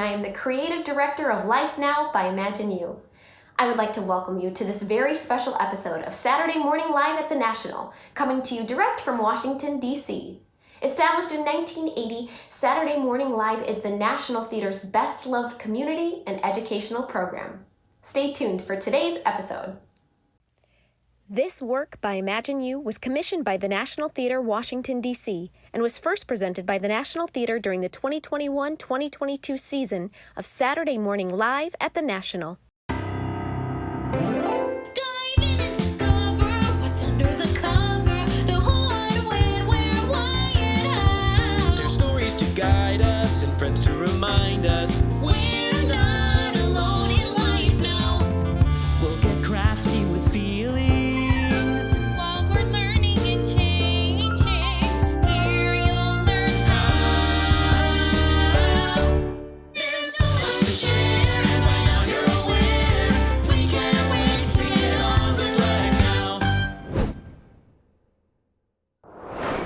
I am the creative director of Life Now by Imagine You. I would like to welcome you to this very special episode of Saturday Morning Live at the National, coming to you direct from Washington, D.C. Established in 1980, Saturday Morning Live is the National Theater's best-loved community and educational program. Stay tuned for today's episode. This work by Imagine You was commissioned by the National Theater, Washington, D.C., and was first presented by the National Theater during the 2021-2022 season of Saturday Morning Live at the National. Dive in and discover what's under the cover, the whole wide web where, why, and how. There's stories to guide us and friends to remind us We're not alone in life now. we'll get crafty with feelings. While we're learning and changing, here you'll learn how. There's so much to share, and by now you're aware. We can't wait to get on with life now.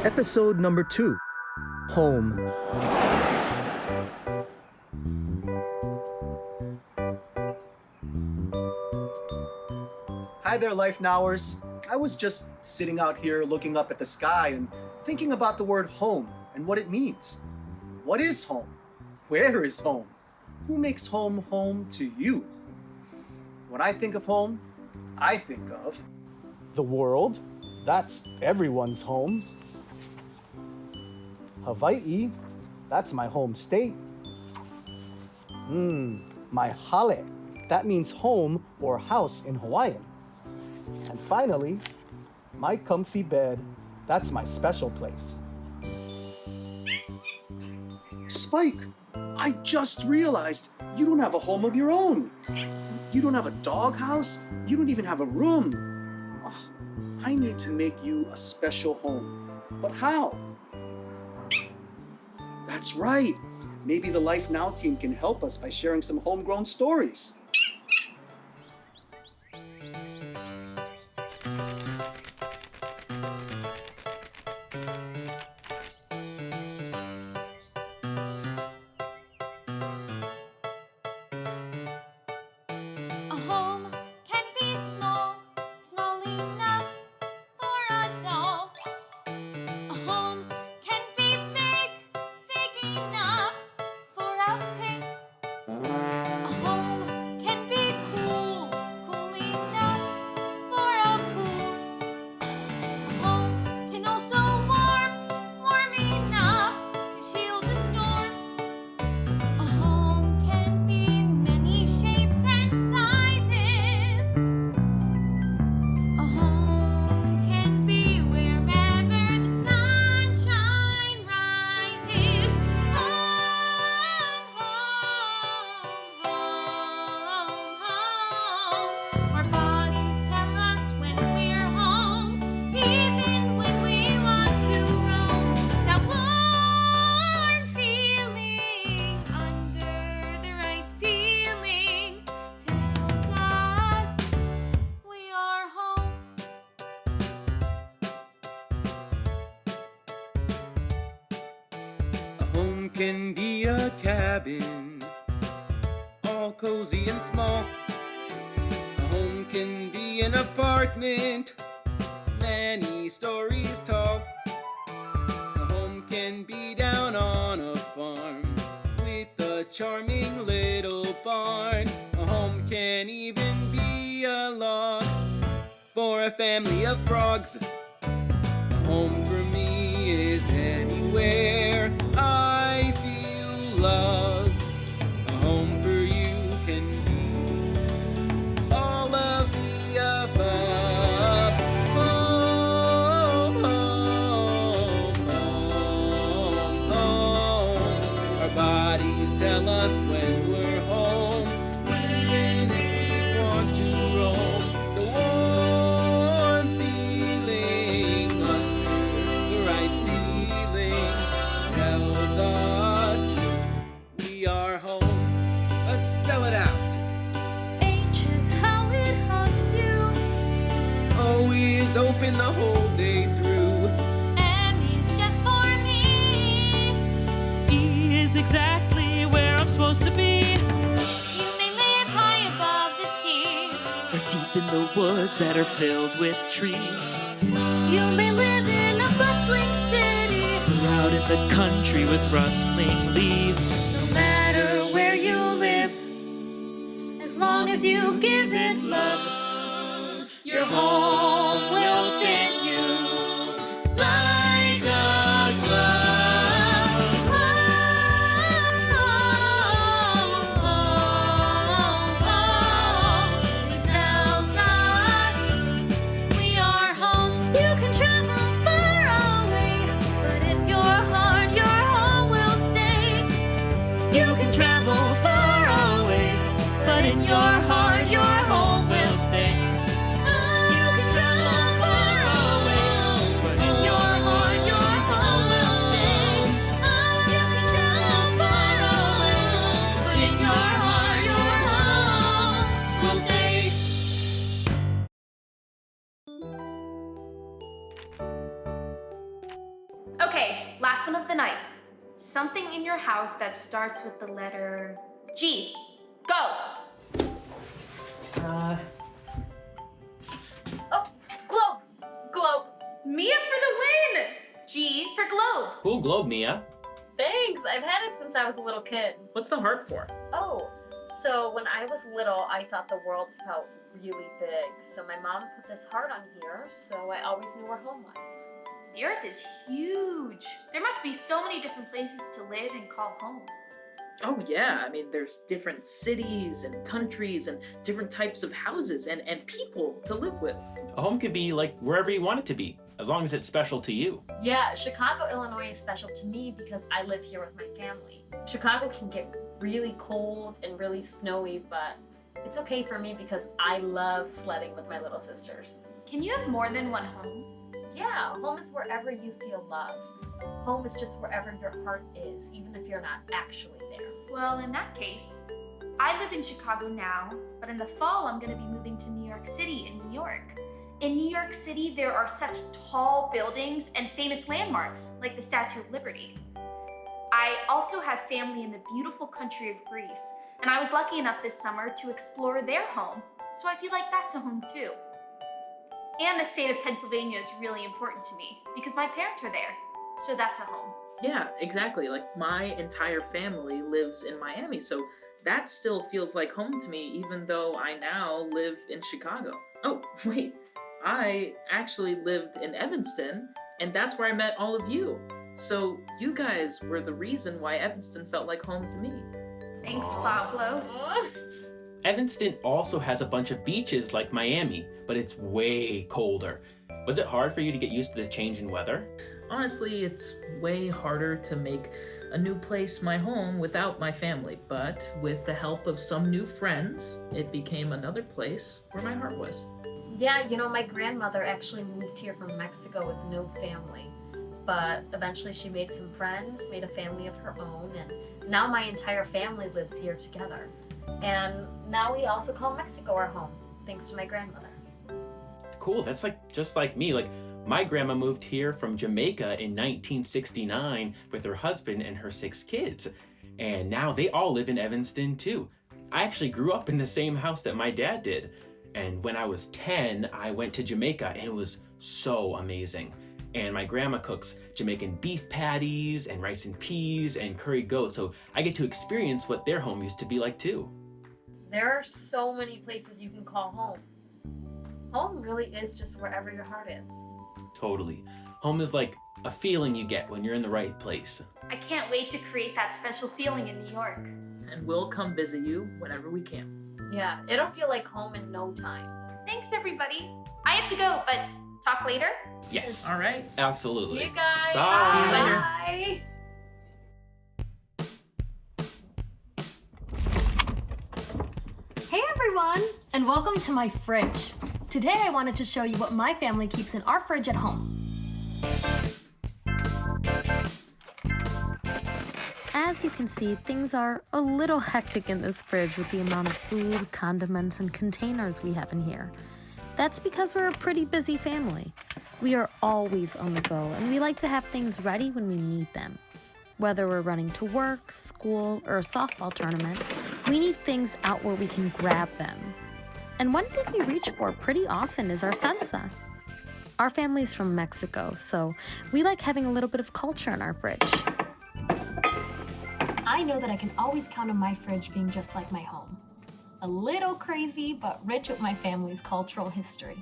Episode number 2, Home. Hi there, Life Nowers. I was just sitting out here looking up at the sky and thinking about the word home and what it means. What is home? Where is home? Who makes home home to you? When I think of home, I think of the world. That's everyone's home. Hawaii, that's my home state. My hale, that means home or house in Hawaiian. And finally, my comfy bed, that's my special place. Spike, I just realized you don't have a home of your own. You don't have a doghouse. You don't even have a room. Oh, I need to make you a special home. But how? That's right. Maybe the Life Now team can help us by sharing some homegrown stories. A home can be small, small enough for a doll. A home can be big, big enough for a pig. A home can be cool, cool enough for a pool. A home can also warm, warm enough to shield a storm. A home can be many shapes and sizes. A home can be wherever the sunshine rises. Home, home, home. Our bodies tell us when we're home, even when we want to roam. That warm feeling under the right ceiling tells us we are home. A home can be a cabin, all cozy and small. A home can be an apartment, many stories tall. A home can be down on a farm with a charming little barn. A home can even be a log for a family of frogs. A home for me is anywhere I feel loved. A home for you can be all of the above. Home, home, home, home. Our bodies tell us when we're home, even if we want to roam. The warm feeling under the right ceiling tells us we are home. Let's spell it out. H is how it hugs you. O is open the whole day through. M is just for me. E is exactly where I'm supposed to be. You may live high above the sea. Or deep in the woods that are filled with trees. You may live in a bustling city. Or out in the country with rustling leaves. No matter where you live, as long as you give it love, your home will fit you like a glove. It tells us we are home. You can travel far away, but in your heart, your home will stay. You can travel far away, but in your heart, your home will stay. You can travel far away, but in your heart, your home will stay. You can travel far away, but in your heart, your home will stay. Okay, last one of the night. Something in your house that starts with the letter G. Go! Oh, globe! Globe. Mia for the win! G for globe. Cool globe, Mia. Thanks. I've had it since I was a little kid. What's the heart for? Oh, so when I was little, I thought the world felt really big. So my mom put this heart on here, so I always knew where home was. The earth is huge. There must be so many different places to live and call home. Oh yeah, I mean there's different cities and countries and different types of houses and people to live with. A home could be like wherever you want it to be, as long as it's special to you. Yeah, Chicago, Illinois is special to me because I live here with my family. Chicago can get really cold and really snowy, but it's okay for me because I love sledding with my little sisters. Can you have more than one home? Yeah, home is wherever you feel loved. Home is just wherever your heart is, even if you're not actually there. Well, in that case, I live in Chicago now, but in the fall I'm going to be moving to New York City in New York. In New York City, there are such tall buildings and famous landmarks, like the Statue of Liberty. I also have family in the beautiful country of Greece, and I was lucky enough this summer to explore their home, so I feel like that's a home too. And the state of Pennsylvania is really important to me, because my parents are there, so that's a home. Yeah, exactly. Like my entire family lives in Miami, so that still feels like home to me, even though I now live in Chicago. Oh, wait, I actually lived in Evanston, and that's where I met all of you. So you guys were the reason why Evanston felt like home to me. Thanks, Pablo. Evanston also has a bunch of beaches like Miami, but it's way colder. Was it hard for you to get used to the change in weather? Honestly, it's way harder to make a new place my home without my family, but with the help of some new friends, it became another place where my heart was. Yeah, you know, my grandmother actually moved here from Mexico with no family. But eventually she made some friends, made a family of her own, and now my entire family lives here together. And now we also call Mexico our home, thanks to my grandmother. Cool, that's like just like me. Like my grandma moved here from Jamaica in 1969 with her husband and her 6 kids. And now they all live in Evanston too. I actually grew up in the same house that my dad did. And when I was 10, I went to Jamaica and it was so amazing. And my grandma cooks Jamaican beef patties and rice and peas and curry goat, so I get to experience what their home used to be like too. There are so many places you can call home. Home really is just wherever your heart is. Totally. Home is like a feeling you get when you're in the right place. I can't wait to create that special feeling in New York. And we'll come visit you whenever we can. Yeah, it'll feel like home in no time. Thanks, everybody. I have to go, but talk later. Yes. All right. Absolutely. See you guys. Bye. See you later. Bye. Hey everyone, and welcome to my fridge. Today I wanted to show you what my family keeps in our fridge at home. As you can see, things are a little hectic in this fridge with the amount of food, condiments, and containers we have in here. That's because we're a pretty busy family. We are always on the go, and we like to have things ready when we need them. Whether we're running to work, school, or a softball tournament, we need things out where we can grab them. And one thing we reach for pretty often is our salsa. Our family's from Mexico, so we like having a little bit of culture in our fridge. I know that I can always count on my fridge being just like my home. A little crazy, but rich with my family's cultural history.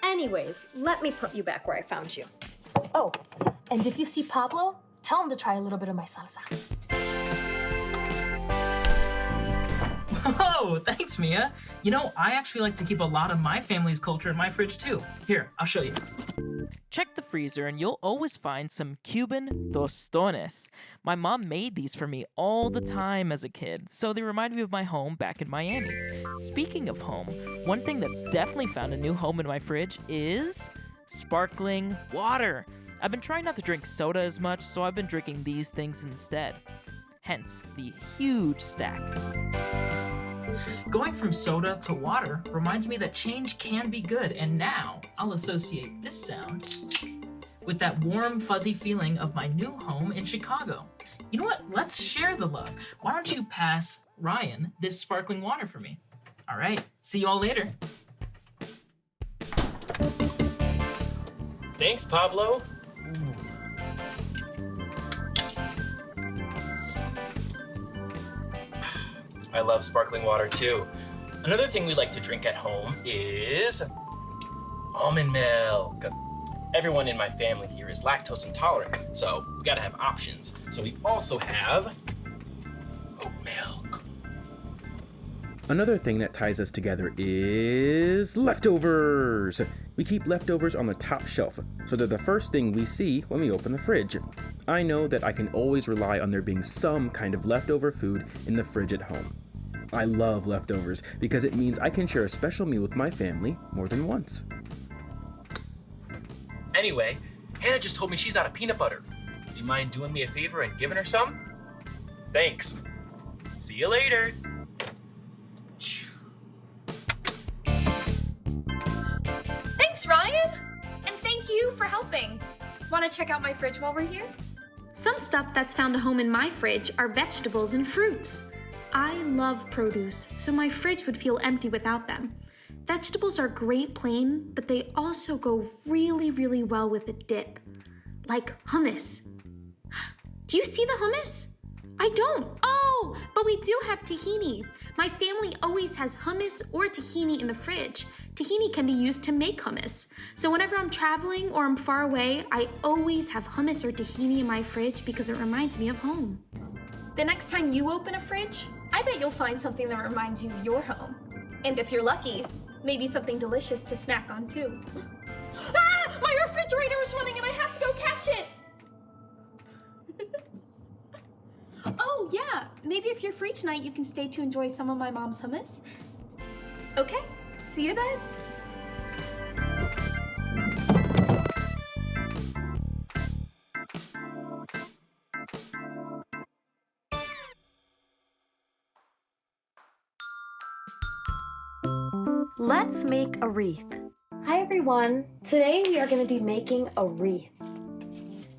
Anyways, let me put you back where I found you. Oh, and if you see Pablo, tell him to try a little bit of my salsa. Oh, thanks, Mia. You know, I actually like to keep a lot of my family's culture in my fridge too. Here, I'll show you. Check the freezer and you'll always find some Cuban tostones. My mom made these for me all the time as a kid, so they remind me of my home back in Miami. Speaking of home, one thing that's definitely found a new home in my fridge is sparkling water. I've been trying not to drink soda as much, so I've been drinking these things instead. Hence, the huge stack. Going from soda to water reminds me that change can be good, and now I'll associate this sound with that warm, fuzzy feeling of my new home in Chicago. You know what? Let's share the love. Why don't you pass Ryan this sparkling water for me? All right, see you all later. Thanks, Pablo. I love sparkling water too. Another thing we like to drink at home is almond milk. Everyone in my family here is lactose intolerant, so we gotta have options. So we also have oat milk. Another thing that ties us together is leftovers. We keep leftovers on the top shelf, so they're the first thing we see when we open the fridge. I know that I can always rely on there being some kind of leftover food in the fridge at home. I love leftovers because it means I can share a special meal with my family more than once. Anyway, Hannah just told me she's out of peanut butter. Would you mind doing me a favor and giving her some? Thanks. See you later. Thanks, Ryan! And thank you for helping. Want to check out my fridge while we're here? Some stuff that's found a home in my fridge are vegetables and fruits. I love produce, so my fridge would feel empty without them. Vegetables are great plain, but they also go really, really well with a dip. Like hummus. Do you see the hummus? I don't. Oh, but we do have tahini. My family always has hummus or tahini in the fridge. Tahini can be used to make hummus. So whenever I'm traveling or I'm far away, I always have hummus or tahini in my fridge because it reminds me of home. The next time you open a fridge, I bet you'll find something that reminds you of your home. And if you're lucky, maybe something delicious to snack on too. Ah! My refrigerator is running and I have to go catch it! Oh yeah, maybe if you're free tonight, you can stay to enjoy some of my mom's hummus. Okay, see you then. Let's make a wreath. Hi everyone, today we are going to be making a wreath.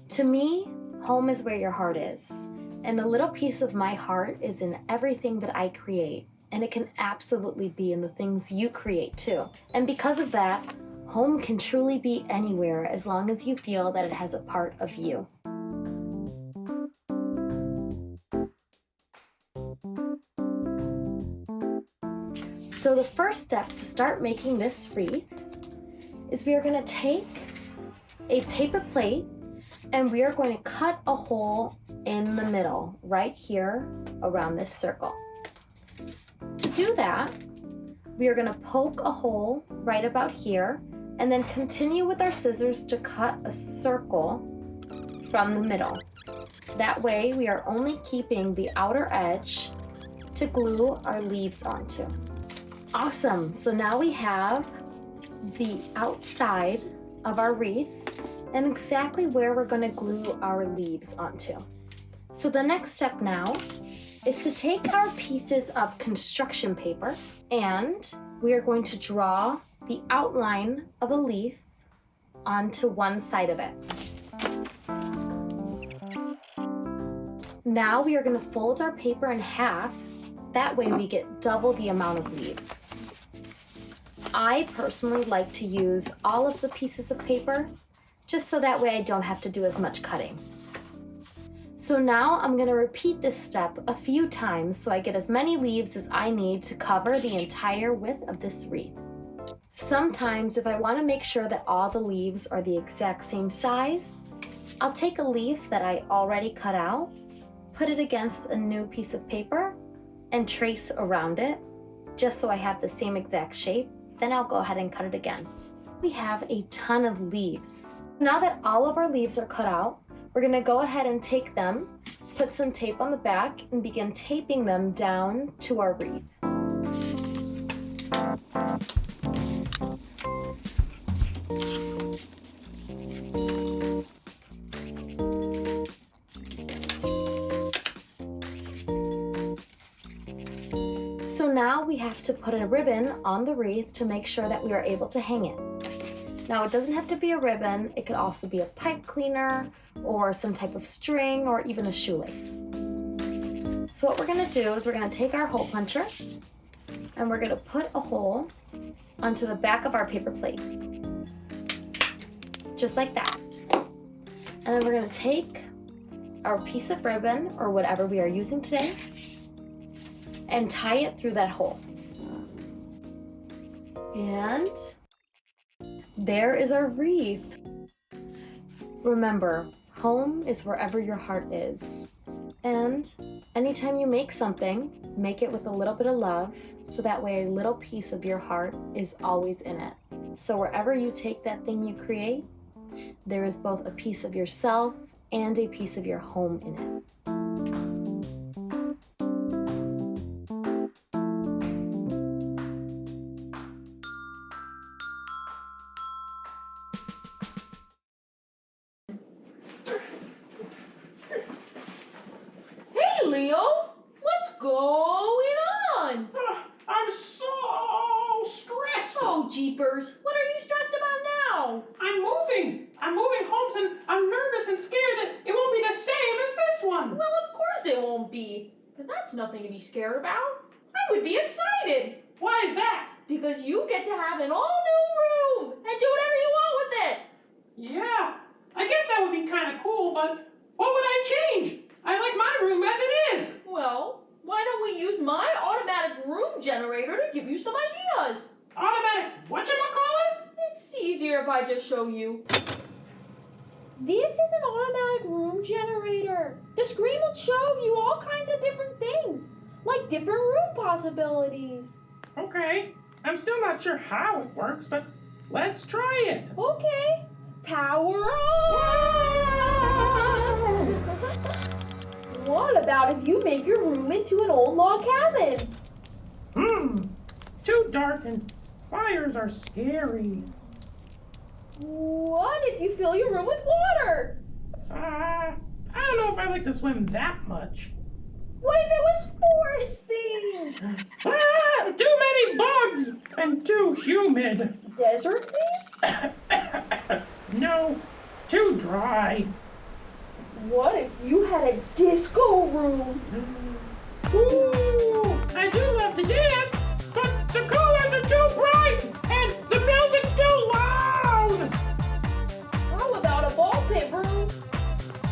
To me, home is where your heart is, and a little piece of my heart is in everything that I create, and it can absolutely be in the things you create too. And because of that, home can truly be anywhere as long as you feel that it has a part of you. So the first step to start making this wreath is we are going to take a paper plate and we are going to cut a hole in the middle, right here around this circle. To do that, we are going to poke a hole right about here and then continue with our scissors to cut a circle from the middle. That way we are only keeping the outer edge to glue our leaves onto. Awesome, so now we have the outside of our wreath and exactly where we're going to glue our leaves onto. So the next step now is to take our pieces of construction paper and we are going to draw the outline of a leaf onto one side of it. Now we are going to fold our paper in half. That way we get double the amount of leaves. I personally like to use all of the pieces of paper, just so that way I don't have to do as much cutting. So now I'm going to repeat this step a few times so I get as many leaves as I need to cover the entire width of this wreath. Sometimes if I want to make sure that all the leaves are the exact same size, I'll take a leaf that I already cut out, put it against a new piece of paper, and trace around it, just so I have the same exact shape. Then I'll go ahead and cut it again. We have a ton of leaves. Now that all of our leaves are cut out, we're gonna go ahead and take them, put some tape on the back, and begin taping them down to our wreath. So now we have to put a ribbon on the wreath to make sure that we are able to hang it. Now it doesn't have to be a ribbon, it could also be a pipe cleaner or some type of string or even a shoelace. So what we're gonna do is we're gonna take our hole puncher and we're gonna put a hole onto the back of our paper plate. Just like that. And then we're gonna take our piece of ribbon or whatever we are using today and tie it through that hole. And there is our wreath. Remember, home is wherever your heart is. And anytime you make something, make it with a little bit of love, so that way a little piece of your heart is always in it. So wherever you take that thing you create, there is both a piece of yourself and a piece of your home in it. Hey, Leo, what's going on? I'm so stressed. Oh, jeepers, what are you stressed about now? I'm moving homes and I'm nervous and scared that it won't be the same as this one. Well, of course it won't be, but that's nothing to be scared about. I would be excited. Why is that? Because you get to have an all-new room and do whatever you want with it. Yeah, I guess that would be kind of cool, but what would I change? I like my room as it is. Well, why don't we use my automatic room generator to give you some ideas? Automatic whatchamacallit? It's easier if I just show you. This is an automatic room generator. The screen will show you all kinds of different things, like different room possibilities. Okay, I'm still not sure how it works, but let's try it. Okay, power on! What about if you make your room into an old log cabin? Too dark and fires are scary. What if you fill your room with water? I don't know if I like to swim that much. What if it was forest themed? Too many bugs and too humid. Desert themed? No, too dry. What if you had a disco room? Ooh, I do love to dance, but the colors are too bright and the music's too loud. How about a ball pit room?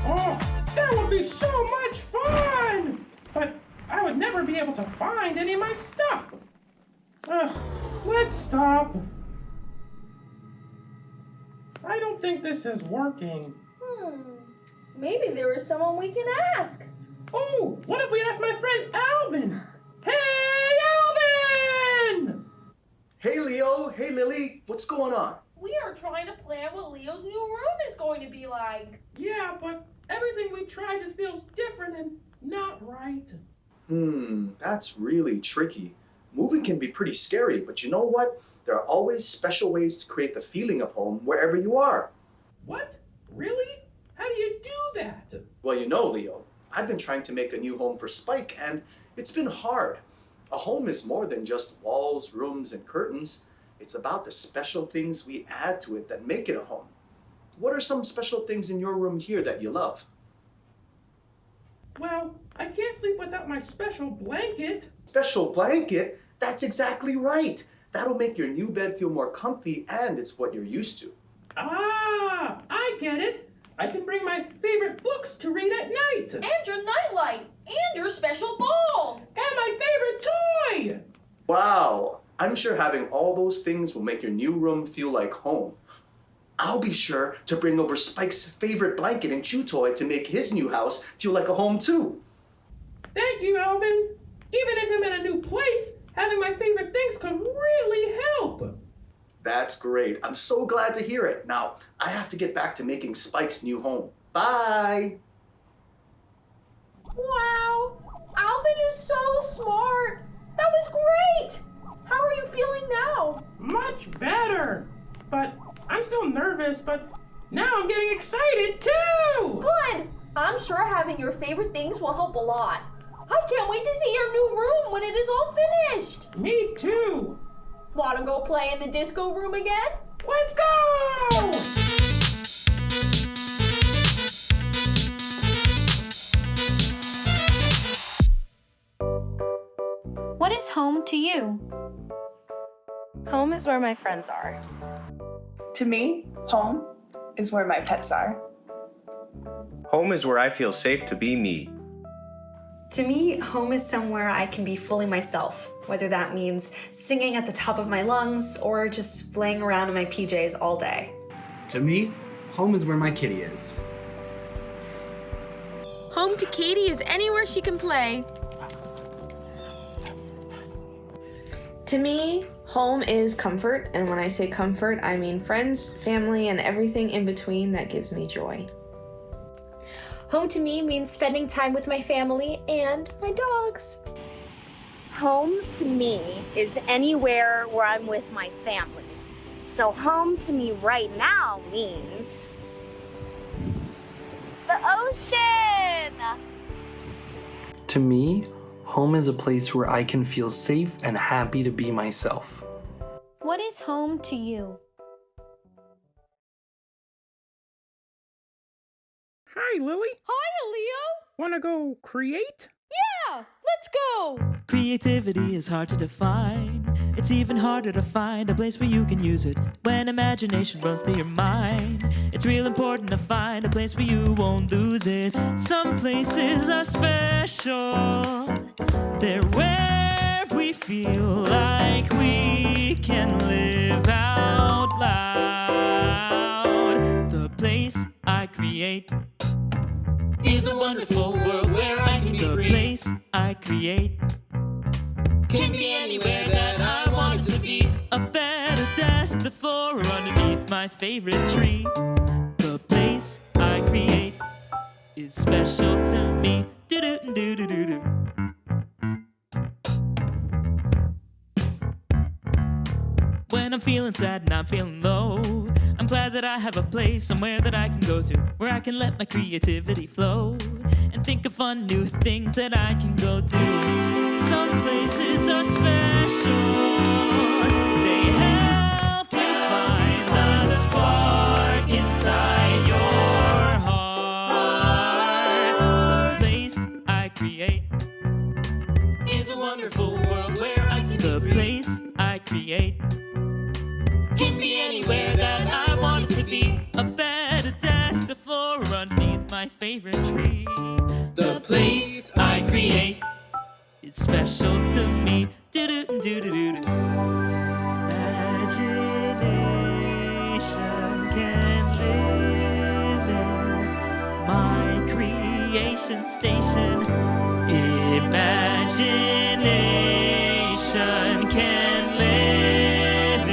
Oh, that would be so much fun! But I would never be able to find any of my stuff. Let's stop. I don't think this is working. Maybe there is someone we can ask. Oh, what if we ask my friend Alvin? Hey, Alvin! Hey, Leo. Hey, Lily. What's going on? We are trying to plan what Leo's new room is going to be like. Yeah, but everything we try just feels different and not right. That's really tricky. Moving can be pretty scary, but you know what? There are always special ways to create the feeling of home wherever you are. What? Really? How do you do that? Well, you know, Leo, I've been trying to make a new home for Spike, and it's been hard. A home is more than just walls, rooms, and curtains. It's about the special things we add to it that make it a home. What are some special things in your room here that you love? Well, I can't sleep without my special blanket. Special blanket? That's exactly right. That'll make your new bed feel more comfy, and it's what you're used to. Ah, I get it. I can bring my favorite books to read at night. And your nightlight. And your special ball. And my favorite toy. Wow, I'm sure having all those things will make your new room feel like home. I'll be sure to bring over Spike's favorite blanket and chew toy to make his new house feel like a home too. Thank you, Alvin. Even if I'm in a new place, having my favorite things could really help. That's great. I'm so glad to hear it. Now, I have to get back to making Spike's new home. Bye! Wow, Alvin is so smart. That was great. How are you feeling now? Much better. But I'm still nervous, but now I'm getting excited too! Good. I'm sure having your favorite things will help a lot. I can't wait to see your new room when it is all finished. Me too. Want to go play in the disco room again? Let's go! What is home to you? Home is where my friends are. To me, home is where my pets are. Home is where I feel safe to be me. To me, home is somewhere I can be fully myself, whether that means singing at the top of my lungs or just laying around in my PJs all day. To me, home is where my kitty is. Home to Katie is anywhere she can play. To me, home is comfort, and when I say comfort, I mean friends, family, and everything in between that gives me joy. Home to me means spending time with my family and my dogs. Home to me is anywhere where I'm with my family. So home to me right now means the ocean. To me, home is a place where I can feel safe and happy to be myself. What is home to you? Hi, Lily. Hi, Leo. Wanna go create? Yeah, let's go. Creativity is hard to define. It's even harder to find a place where you can use it when imagination runs through your mind. It's real important to find a place where you won't lose it. Some places are special. They're where we feel like we can live out loud. The place I create is a wonderful world where I can be free. The place I create can be anywhere that I want it to be. A bed, a desk, the floor, or underneath my favorite tree. The place I create is special to me. Do-do-do-do-do-do. When I'm feeling sad and I'm feeling low, I'm glad that I have a place somewhere that I can go to, where I can let my creativity flow and think of fun new things that I can go to. Some places are special. They help you find the spark inside your heart. The place I create is a wonderful world where I can be free. The place I create can be anywhere that I want it to be. A bed, a desk, the floor, or underneath my favorite tree. The place I create is special to me. Do-do-do-do-do-do. Imagination can live in my creation station. Imagination can live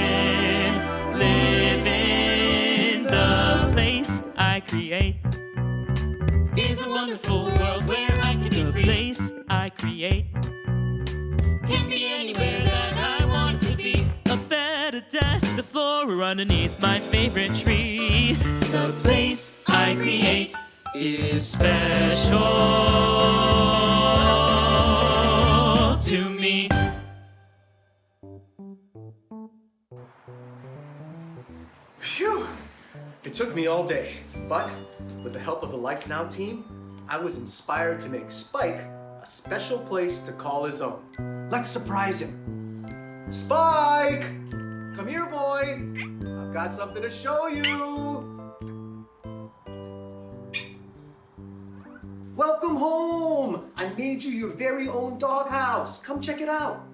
in the place I create. Is a wonderful world where I can be free. The place I create can be anywhere that I want it to be. A bed, a desk, the floor, or underneath my favorite tree. The place I create is special to me. Phew! It took me all day, but with the help of the Life Now team, I was inspired to make Spike a special place to call his own. Let's surprise him. Spike! Come here, boy. I've got something to show you. Welcome home! I made you your very own doghouse. Come check it out.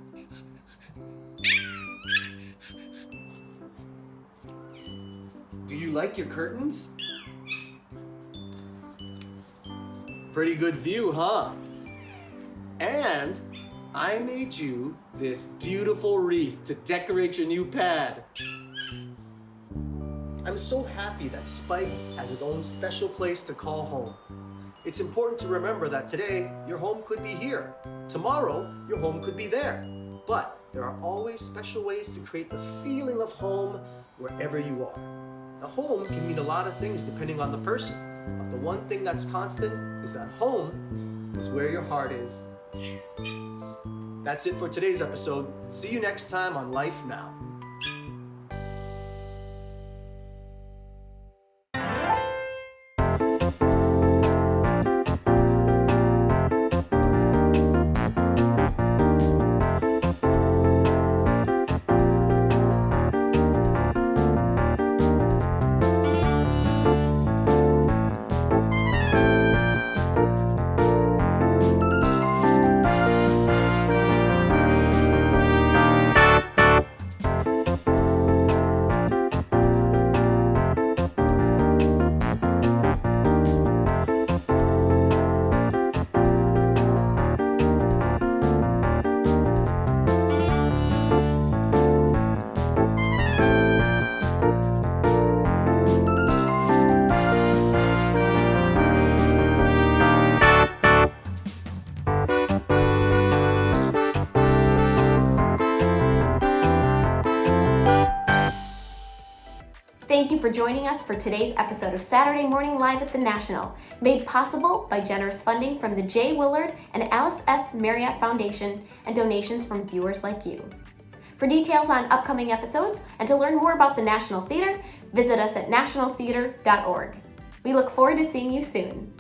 Do you like your curtains? Pretty good view, huh? And I made you this beautiful wreath to decorate your new pad. I'm so happy that Spike has his own special place to call home. It's important to remember that today, your home could be here. Tomorrow, your home could be there. But there are always special ways to create the feeling of home wherever you are. Now, home can mean a lot of things depending on the person. But the one thing that's constant is that home is where your heart is. That's it for today's episode. See you next time on Life Now. Thank you for joining us for today's episode of Saturday Morning Live at the National, made possible by generous funding from the J. Willard and Alice S. Marriott Foundation and donations from viewers like you. For details on upcoming episodes and to learn more about the National Theater, visit us at nationaltheater.org. We look forward to seeing you soon.